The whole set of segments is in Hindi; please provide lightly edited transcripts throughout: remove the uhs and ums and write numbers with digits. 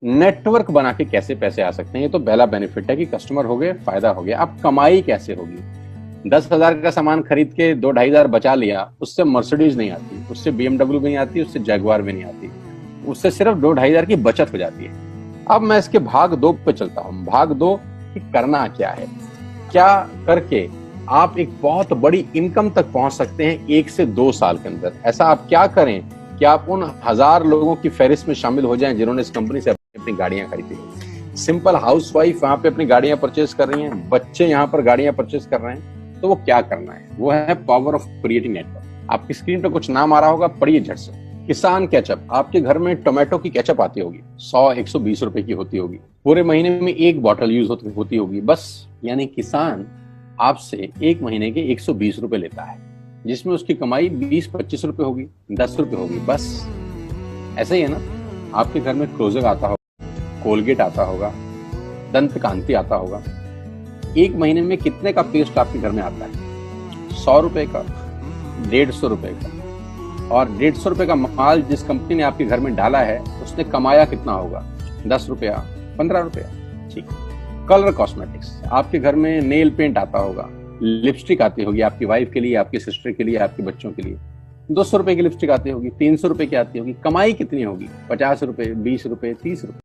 नेटवर्क बना के कैसे पैसे आ सकते हैं, ये तो पहला बेनिफिट है कि कस्टमर हो गए, फायदा हो गया। अब कमाई कैसे होगी? 10,000 का सामान खरीद के 2-2,500 बचा लिया, उससे मर्सिडीज नहीं आती, उससे BMW भी नहीं आती, उससे जैगवार भी नहीं आती, उससे सिर्फ 2-2,500 की बचत हो जाती है। अब मैं इसके भाग 2 पे चलता हूं। भाग 2 कि करना क्या है, क्या करके आप एक बहुत बड़ी इनकम तक पहुंच सकते हैं 1 से 2 साल के अंदर। ऐसा आप क्या करें कि आप उन 1000 लोगों की फहरिस्त में शामिल हो जाएं जिन्होंने इस कंपनी से अपनी गाड़ियां खरीदी। सिंपल हाउसवाइफ वहां पे अपनी गाड़ियां परचेज कर रही हैं, बच्चे यहाँ पर गाड़ियां परचेज कर रहे हैं, तो वो क्या करना है? वो है पावर ऑफ क्रिएटिंग नेटवर्क। आपकी स्क्रीन पर कुछ नाम आ रहा होगा, पढ़िए झट से। किसान केचप, आपके घर में टोमेटो की केचप आती होगी, 100-120 रुपए की होती होगी, पूरे महीने में 1 बॉटल यूज होती होगी बस। यानी किसान आपसे 1 महीने के 120 रुपए लेता है, जिसमें उसकी कमाई 20-25 रुपए होगी, 10 रुपए होगी बस। ऐसा ही है ना? आपके घर में क्लोजर आता होगा, कोलगेट आता होगा, दंत कांति आता होगा। 1 महीने में कितने का पेस्ट आपके घर में आता है? 100 रुपए का, 150 रुपए का। और 150 रुपए का माल जिस कंपनी ने आपके घर में डाला है, उसने कमाया कितना होगा? 10 रुपया, 15 रुपया। ठीक। कलर कॉस्मेटिक्स, आपके घर में नेल पेंट आता होगा, लिपस्टिक आती होगी आपकी वाइफ के लिए, आपकी सिस्टर के लिए, आपके बच्चों के लिए। 200 रुपए की लिपस्टिक आती होगी, 300 रुपए की आती होगी। कमाई कितनी होगी? 50 रुपए, 20 रुपए, 30 रुपए।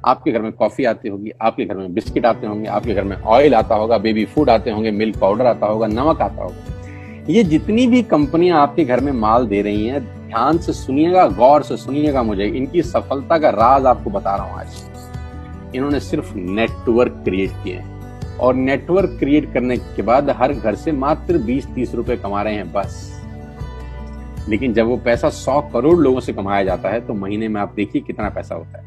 आपके घर में कॉफी आती होगी, आपके घर में बिस्किट आते होंगे, आपके घर में ऑयल आता होगा, बेबी फूड आते होंगे, मिल्क पाउडर आता होगा, नमक आता होगा। ये जितनी भी कंपनियां आपके घर में माल दे रही हैं, ध्यान से सुनिएगा, गौर से सुनिएगा। मुझे इनकी सफलता का राज आपको बता रहा हूं आज। इन्होंने सिर्फ नेटवर्क क्रिएट किए हैं, और नेटवर्क क्रिएट करने के बाद हर घर से मात्र 20-30 रुपए कमा रहे हैं बस। लेकिन जब वो पैसा 100 करोड़ लोगों से कमाया जाता है, तो महीने में आप देखिए कितना पैसा होता है।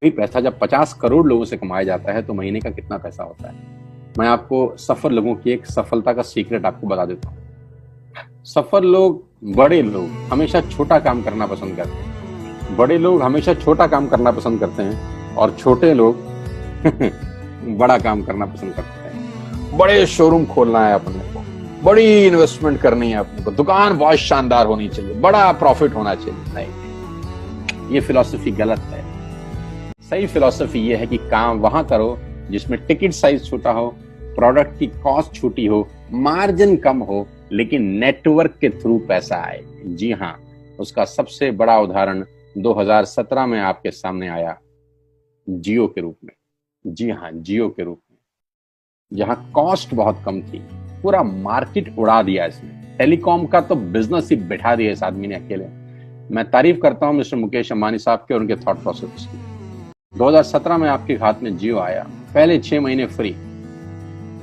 वही पैसा जब 50 करोड़ लोगों से कमाया जाता है, तो महीने का कितना पैसा होता है। मैं आपको सफल लोगों की एक सफलता का सीक्रेट आपको बता देता हूँ। सफल लोग, बड़े लोग हमेशा छोटा काम करना पसंद करते हैं। बड़े लोग हमेशा छोटा काम करना पसंद करते हैं, और छोटे लोग बड़ा काम करना पसंद करते हैं। बड़े शोरूम खोलना है अपने को, बड़ी इन्वेस्टमेंट करनी है अपने को, दुकान बहुत शानदार होनी चाहिए, बड़ा प्रॉफिट होना चाहिए। नहीं, ये फिलॉसफी गलत है। सही फिलॉसफी ये है कि काम वहां करो जिसमें टिकट साइज छोटा हो, प्रोडक्ट की कॉस्ट छोटी हो, मार्जिन कम हो, लेकिन नेटवर्क के थ्रू पैसा आए। जी हाँ, उसका सबसे बड़ा उदाहरण 2017 में आपके सामने आया, जियो के रूप में। जी हाँ, जियो के रूप में, जहां कॉस्ट बहुत कम थी, पूरा मार्केट उड़ा दिया इसने। टेलीकॉम का तो बिजनेस ही बैठा दिया इस आदमी ने अकेले। मैं तारीफ करता हूं मिस्टर मुकेश अंबानी साहब के और उनके थॉट प्रोसेस की। 2017 में आपके हाथ में जियो आया, पहले 6 महीने फ्री,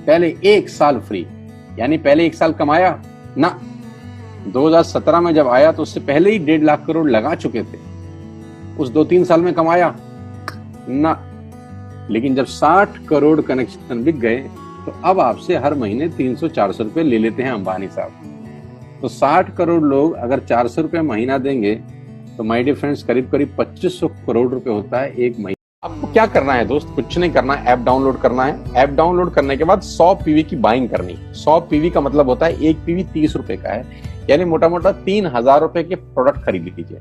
पहले 1 साल फ्री। यानी पहले 1 साल कमाया ना। 2017 में जब आया तो उससे पहले ही 1.5 लाख करोड़ लगा चुके थे। उस 2-3 साल में कमाया ना। लेकिन जब 60 करोड़ कनेक्शन बिक गए, तो अब आपसे हर महीने 300-400 रुपए ले लेते हैं अंबानी साहब। तो 60 करोड़ लोग अगर 400 रुपए महीना देंगे, तो माय डियर फ्रेंड्स करीब करीब 2500 करोड़ रुपए होता है 1 महीने। आपको क्या करना है दोस्त? कुछ नहीं करना है, ऐप डाउनलोड करना है। ऐप डाउनलोड करने के बाद 100 पीवी की बाइंग करनी। 100 पीवी का मतलब होता है 1 पीवी 30 रुपए का है, यानी मोटा मोटा 3000 रुपए के प्रोडक्ट खरीद लीजिए।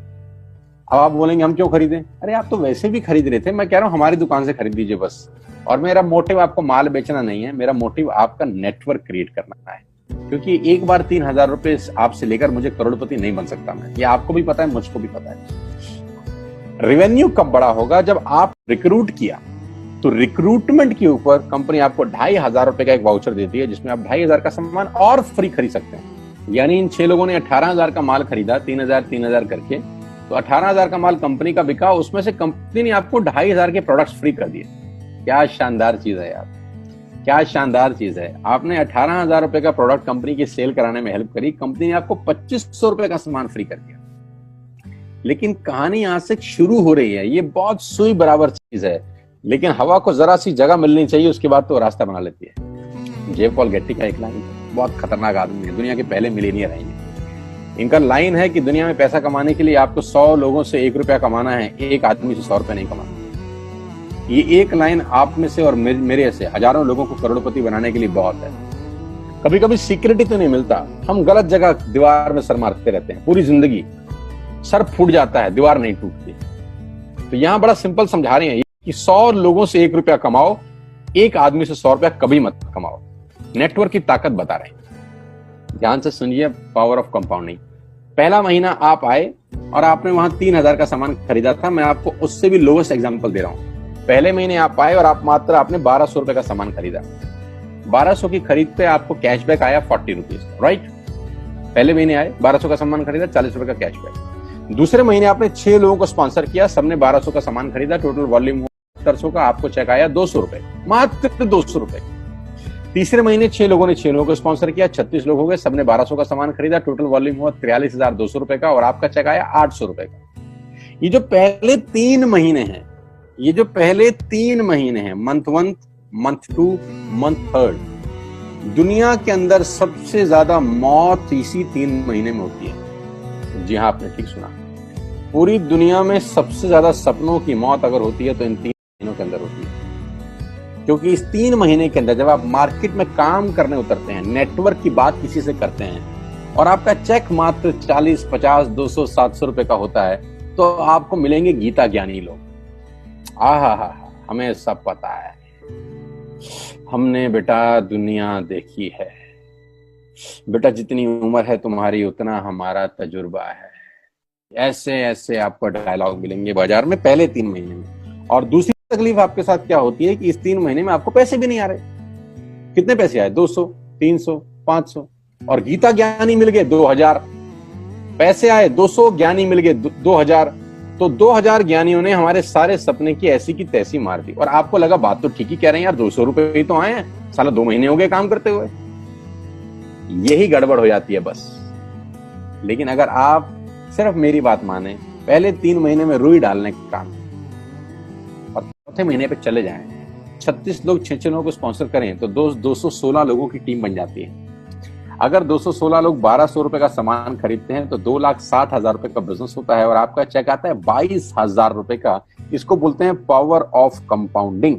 अब आप बोलेंगे हम क्यों खरीदें? अरे आप तो वैसे भी खरीद रहे थे, मैं कह रहा हूं हमारी दुकान से खरीद लीजिए बस। और मेरा मोटिव आपको माल बेचना नहीं है, मेरा मोटिव आपका नेटवर्क क्रिएट करना है। क्योंकि एक बार 3000 रुपए आपसे लेकर मुझे करोड़पति नहीं बन सकता मैं, ये आपको भी पता है, मुझको भी पता है। रेवेन्यू कब बड़ा होगा? जब आप रिक्रूट किया, तो रिक्रूटमेंट के ऊपर कंपनी आपको 2500 रुपए का एक वाउचर देती है, जिसमें आप 2500 का सामान और फ्री खरीद सकते हैं। यानी इन 6 लोगों ने 18,000 का माल खरीदा, 3000 करके, तो 18,000 का माल कंपनी का बिका, उसमें से कंपनी ने आपको 2500 के प्रोडक्ट्स फ्री कर दिए। क्या शानदार चीज है यार, क्या शानदार चीज है। आपने 18,000 रुपए का प्रोडक्ट कंपनी की सेल कराने में हेल्प करी, कंपनी ने आपको 2500 रुपए का सामान फ्री कर दिया। लेकिन कहानी यहां से शुरू हो रही है। ये बहुत सुई बराबर चीज है, लेकिन हवा को जरा सी जगह मिलनी चाहिए, उसके बाद तो रास्ता बना लेती है। जे पॉल गेट्टी का एक लाइन, बहुत खतरनाक आदमी है, दुनिया के पहले मिलेनियर हैं ये। इनका लाइन है कि दुनिया में पैसा कमाने के लिए आपको 100 लोगों से 1 रुपया कमाना है, एक आदमी से 100 रुपया नहीं कमाना। ये एक लाइन आप में से और मेरे से हजारों लोगों को करोड़पति बनाने के लिए बहुत है। कभी कभी सिक्योरिटी तो नहीं मिलता, हम गलत जगह दीवार में सर मारते रहते हैं पूरी जिंदगी, सर फूट जाता है, दीवार नहीं टूटती। तो यहां बड़ा सिंपल समझा रहे हैं कि 100 लोगों से 1 रुपया कमाओ, एक आदमी से 100 रुपया कभी मत कमाओ। नेटवर्क की ताकत बता रहे हैं। ध्यान से सुनिए, पावर ऑफ कंपाउंडिंग। पहला महीना आप आए और आपने वहां 3000 का सामान खरीदा था। मैं आपको उससे भी लोवेस्ट एग्जांपल दे रहा हूं। पहले महीने आप आए और आपने 1200 रुपए का सामान खरीदा। 1200 की खरीद पे आपको कैशबैक आया 40 रुपीज, राइट। पहले महीने आए, 1200 का सामान खरीदा, 40 रुपए का कैशबैक। दूसरे महीने आपने 6 लोगों को स्पॉन्सर किया, सबने 1200 का सामान खरीदा, टोटल वॉल्यूम 700 का, आपको चेक आया 200 रुपए, मात्र 200 रुपए। तीसरे महीने 6 लोगों ने 6 लोगों को स्पॉन्सर किया, 36 लोग हो गए, सबने 1200 का सामान खरीदा, टोटल वॉल्यूम हुआ 43,200 रुपए का, और आपका चेक आया 800 रुपए का। ये जो पहले 3 महीने हैं, मंथ 1, मंथ 2, मंथ 3, दुनिया के अंदर सबसे ज्यादा मौत इसी 3 महीने में होती है। जी हाँ, आपने ठीक सुना। पूरी दुनिया में सबसे ज्यादा सपनों की मौत अगर होती है तो इन 3 महीनों के अंदर होती है। क्योंकि इस 3 महीने के अंदर जब आप मार्केट में काम करने उतरते हैं, नेटवर्क की बात किसी से करते हैं, और आपका चेक मात्र 40, 50, 200, 700 रुपए का होता है, तो आपको मिलेंगे गीता ज्ञानी लोग। आहा, हमें सब पता है, हमने बेटा दुनिया देखी है, बेटा जितनी उम्र है तुम्हारी उतना हमारा तजुर्बा है। ऐसे ऐसे आपको डायलॉग मिलेंगे बाजार में पहले 3 महीने में। और दूसरी तकलीफ आपके साथ क्या होती है कि इस 3 महीने में आपको पैसे भी नहीं आ रहे। कितने पैसे आए? 200, 300, 500, और गीता ज्ञानी मिल गए 2000। पैसे आए 200, ज्ञानी मिल गए 2000। तो 2000 ज्ञानियों ने हमारे सारे सपने की ऐसी की तैसी मार दी। और आपको लगा बात तो ठीक ही कह रहे हैं यार, 200 रुपए ही तो आए हैं, साला 2 महीने हो गए काम करते हुए। यही गड़बड़ हो जाती है बस। लेकिन अगर आप सिर्फ मेरी बात माने, पहले 3 महीने में रुई डालने का काम, और चौथे महीने पे चले जाएं, 36 लोग 6 लोगों को स्पॉन्सर करें तो 216 लोगों की टीम बन जाती है। अगर 216 लोग 1200 रुपए का सामान खरीदते हैं तो 2,60,000 रुपए का बिजनेस होता है, और आपका चेक आता है 22,000 रुपए का। इसको बोलते हैं पावर ऑफ कंपाउंडिंग।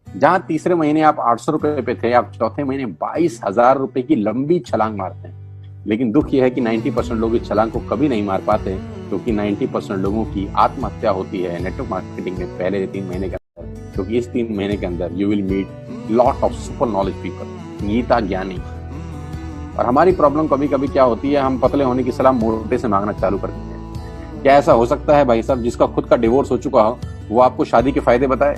जहां तीसरे महीने आप 800 रुपए पे थे, आप चौथे महीने 22,000 रुपए की लंबी छलांग मारते हैं। लेकिन दुख यह है कि 90% लोग इस छलांग को कभी नहीं मार पाते, क्योंकि 90% लोगों की आत्महत्या होती है नेटवर्क मार्केटिंग में पहले 3 महीने के अंदर। क्योंकि इस 3 महीने के अंदर you will meet lot of super knowledge people, Gita ज्ञानी। और हमारी प्रॉब्लम कभी कभी क्या होती है, हम पतले होने की सलाह मोटे से मांगना चालू कर देते हैं। क्या ऐसा हो सकता है भाई साहब, जिसका खुद का डिवोर्स हो चुका हो वो आपको शादी के फायदे बताए?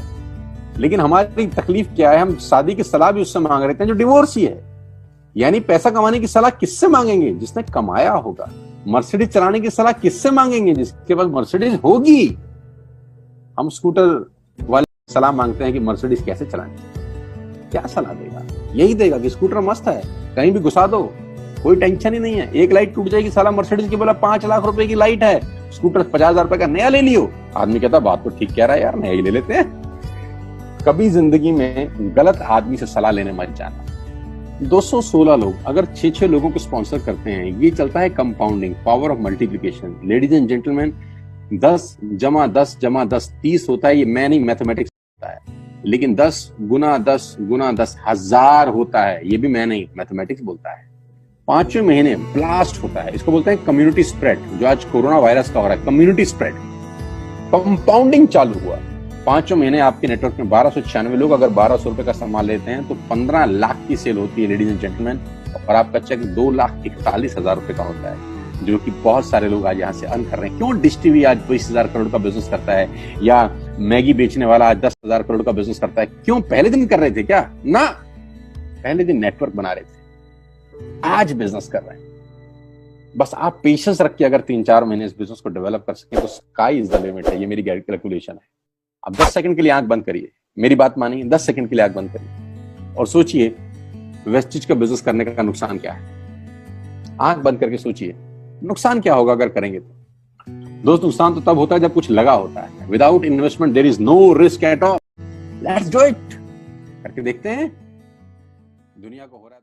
लेकिन हमारी तकलीफ क्या है, हम शादी की सलाह भी उससे मांग रहे थे जो डिवोर्स ही है। यानी पैसा कमाने की सलाह किससे मांगेंगे? जिसने कमाया होगा। मर्सिडीज चलाने की सलाह किससे मांगेंगे? जिसके पास मर्सिडीज होगी। हम स्कूटर वाले सलाह मांगते हैं कि मर्सिडीज कैसे चलानी। क्या सलाह देगा? यही देगा कि स्कूटर मस्त है, कहीं भी घुसा दो, कोई टेंशन ही नहीं है। एक लाइट टूट जाएगी, साला मर्सिडीज की बोला 5 लाख रुपए की लाइट है, स्कूटर 50,000 रुपए का नया ले लियो। आदमी कहता बात तो ठीक कह रहा है यार, नया ही ले लेते हैं। कभी जिंदगी में गलत आदमी से सलाह लेने मत जाना। 216 लोग अगर 6 लोगों को स्पॉन्सर करते हैं, ये चलता है compounding, power of multiplication. Ladies and gentleman, 10 × 10 × 10 30 होता है। ये मैं नहीं, मैथमेटिक्स होता है। लेकिन 10 × 10 × 10 1000 होता है। ये भी मैं नहीं, मैथमेटिक्स बोलता है। 5वें महीने ब्लास्ट होता है। इसको बोलते हैं कम्युनिटी स्प्रेड, जो आज कोरोना वायरस का हो रहा है। कम्युनिटी स्प्रेड, कंपाउंडिंग चालू हुआ। 5वें महीने आपके नेटवर्क में 1296 लोग अगर 1200 रुपए का सामान लेते हैं तो 15 लाख की सेल होती है लेडीज एंड जेंटलमैन, और आपका चेक 2,41,000 रुपए का होता है, जो कि बहुत सारे लोग आज यहाँ से अर्न कर रहे हैं। क्यों डिश टीवी आज 20,000 करोड़ का बिजनेस करता है, या मैगी बेचने वाला आज 10,000 करोड़ का बिजनेस करता है? क्यों? पहले दिन कर रहे थे क्या? ना, पहले दिन नेटवर्क बना रहे थे, आज बिजनेस कर रहे हैं। बस आप पेशेंस रख के अगर 3-4 महीने इस बिजनेस को डेवलप कर सकें तो स्काई इज द लिमिट है। ये मेरी कैलकुलेशन है। अब 10 सेकंड के लिए आंख बंद करिए, मेरी बात मानिए, 10 सेकंड के लिए आंख बंद करिए और सोचिए वेस्टिज का बिजनेस करने का नुकसान क्या है। आंख बंद करके सोचिए नुकसान क्या होगा अगर करेंगे तो। दोस्त, नुकसान तो तब होता है जब कुछ लगा होता है। Without investment there is no risk at all. Let's do it. करके देखते हैं दुनिया को हो रहा है।